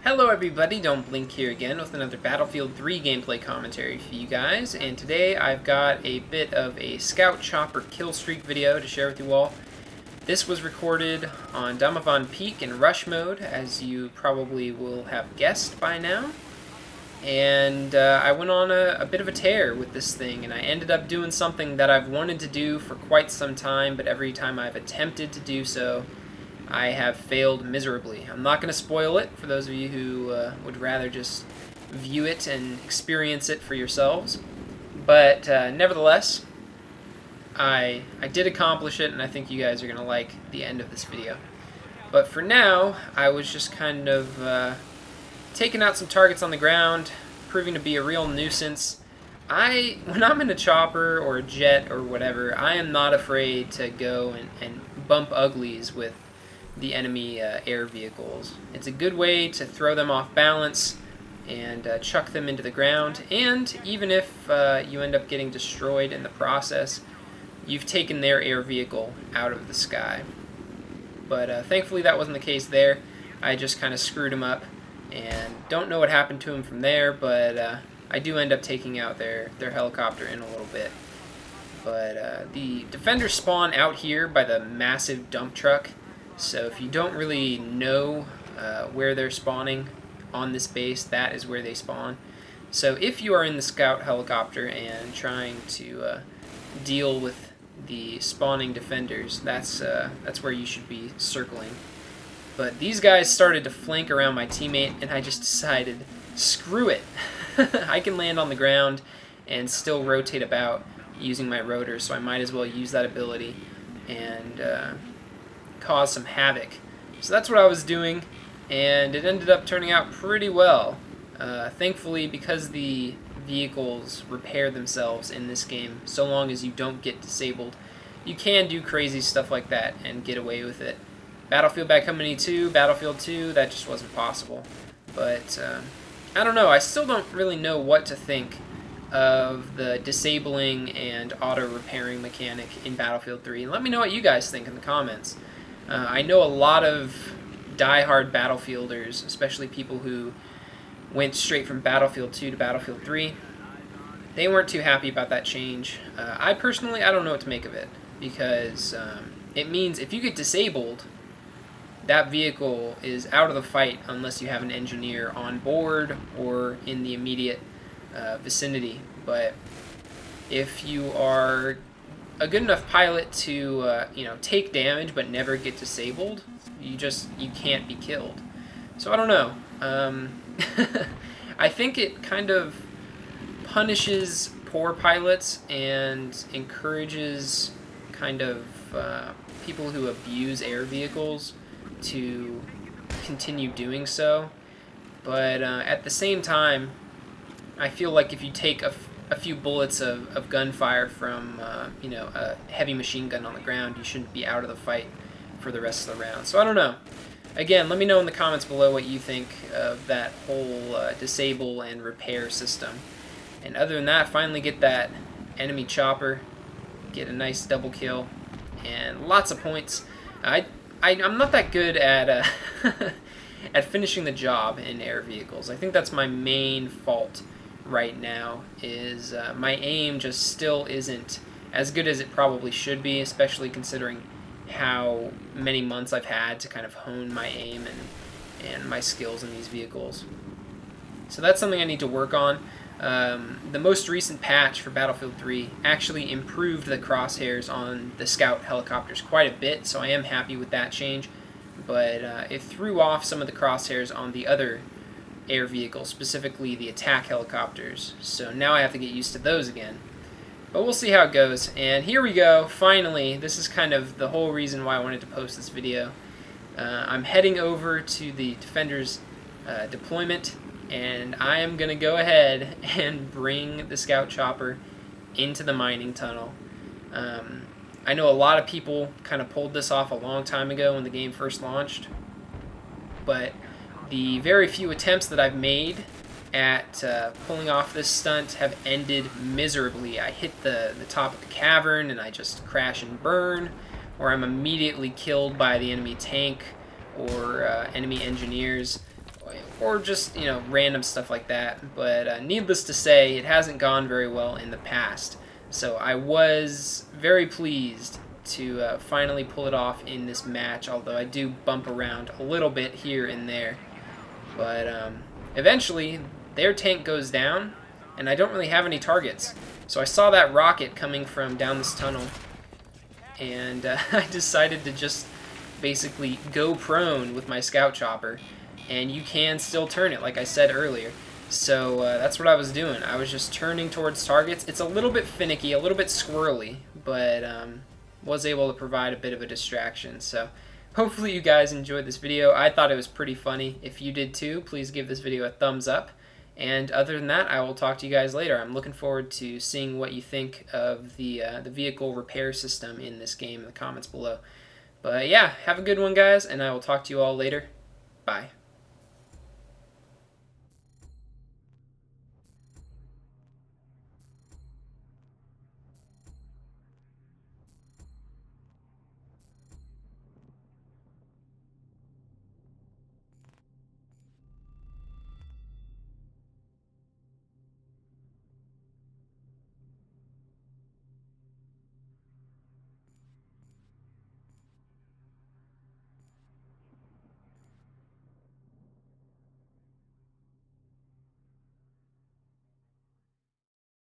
Hello everybody, Don't Blink here again with another Battlefield 3 gameplay commentary for you guys, and today I've got a bit of a Scout Chopper kill streak video to share with you all. This was recorded on Damavand Peak in rush mode, as you probably will have guessed by now, and I went on a bit of a tear with this thing, and I ended up doing something that I've wanted to do for quite some time, but every time I've attempted to do so, I have failed miserably. I'm not going to spoil it for those of you who would rather just view it and experience it for yourselves. But nevertheless, I did accomplish it, and I think you guys are going to like the end of this video. But for now, I was just kind of taking out some targets on the ground, proving to be a real nuisance. When I'm in a chopper or a jet or whatever, I am not afraid to go and bump uglies with the enemy air vehicles. It's a good way to throw them off balance and chuck them into the ground, and even if you end up getting destroyed in the process, you've taken their air vehicle out of the sky. But thankfully that wasn't the case there. I just kind of screwed him up and don't know what happened to him from there, but I do end up taking out their helicopter in a little bit. But the defenders spawn out here by the massive dump truck. So if you don't really know where they're spawning on this base, that is where they spawn. So if you are in the scout helicopter and trying to deal with the spawning defenders, that's where you should be circling. But these guys started to flank around my teammate, and I just decided, screw it. I can land on the ground and still rotate about using my rotor, so I might as well use that ability and cause some havoc. So that's what I was doing, and it ended up turning out pretty well. Thankfully, because the vehicles repair themselves in this game, so long as you don't get disabled, you can do crazy stuff like that and get away with it. Battlefield Bad Company 2, Battlefield 2, that just wasn't possible. But I don't know, I still don't really know what to think of the disabling and auto-repairing mechanic in Battlefield 3. And let me know what you guys think in the comments. I know a lot of die-hard Battlefielders, especially people who went straight from Battlefield 2 to Battlefield 3. They weren't too happy about that change. I personally, I don't know what to make of it, because it means if you get disabled, that vehicle is out of the fight unless you have an engineer on board or in the immediate vicinity. But if you are a good enough pilot to take damage but never get disabled, you can't be killed. So I don't know. I think it kind of punishes poor pilots and encourages kind of people who abuse air vehicles to continue doing so. But at the same time, I feel like if you take a few bullets of gunfire from a heavy machine gun on the ground, you shouldn't be out of the fight for the rest of the round. So I don't know. Again, let me know in the comments below what you think of that whole disable and repair system. And other than that, finally get that enemy chopper, get a nice double kill, and lots of points. I'm not that good at at finishing the job in air vehicles. I think that's my main fault right now, is my aim just still isn't as good as it probably should be, especially considering how many months I've had to kind of hone my aim and my skills in these vehicles. So that's something I need to work on. The most recent patch for Battlefield 3 actually improved the crosshairs on the scout helicopters quite a bit, so I am happy with that change. But it threw off some of the crosshairs on the other air vehicles, specifically the attack helicopters. So now I have to get used to those again. But we'll see how it goes. And here we go, finally. This is kind of the whole reason why I wanted to post this video. I'm heading over to the Defender's deployment, and I am going to go ahead and bring the Scout Chopper into the mining tunnel. I know a lot of people kind of pulled this off a long time ago when the game first launched, but the very few attempts that I've made at pulling off this stunt have ended miserably. I hit the top of the cavern and I just crash and burn, or I'm immediately killed by the enemy tank or enemy engineers, or just, you know, random stuff like that. But needless to say, it hasn't gone very well in the past. So I was very pleased to finally pull it off in this match, although I do bump around a little bit here and there. But eventually, their tank goes down, and I don't really have any targets. So I saw that rocket coming from down this tunnel, and I decided to just basically go prone with my scout chopper, and you can still turn it, like I said earlier. So that's what I was doing. I was just turning towards targets. It's a little bit finicky, a little bit squirrely, but was able to provide a bit of a distraction. So hopefully you guys enjoyed this video. I thought it was pretty funny. If you did too, please give this video a thumbs up. And other than that, I will talk to you guys later. I'm looking forward to seeing what you think of the vehicle repair system in this game in the comments below. But yeah, have a good one, guys, and I will talk to you all later. Bye.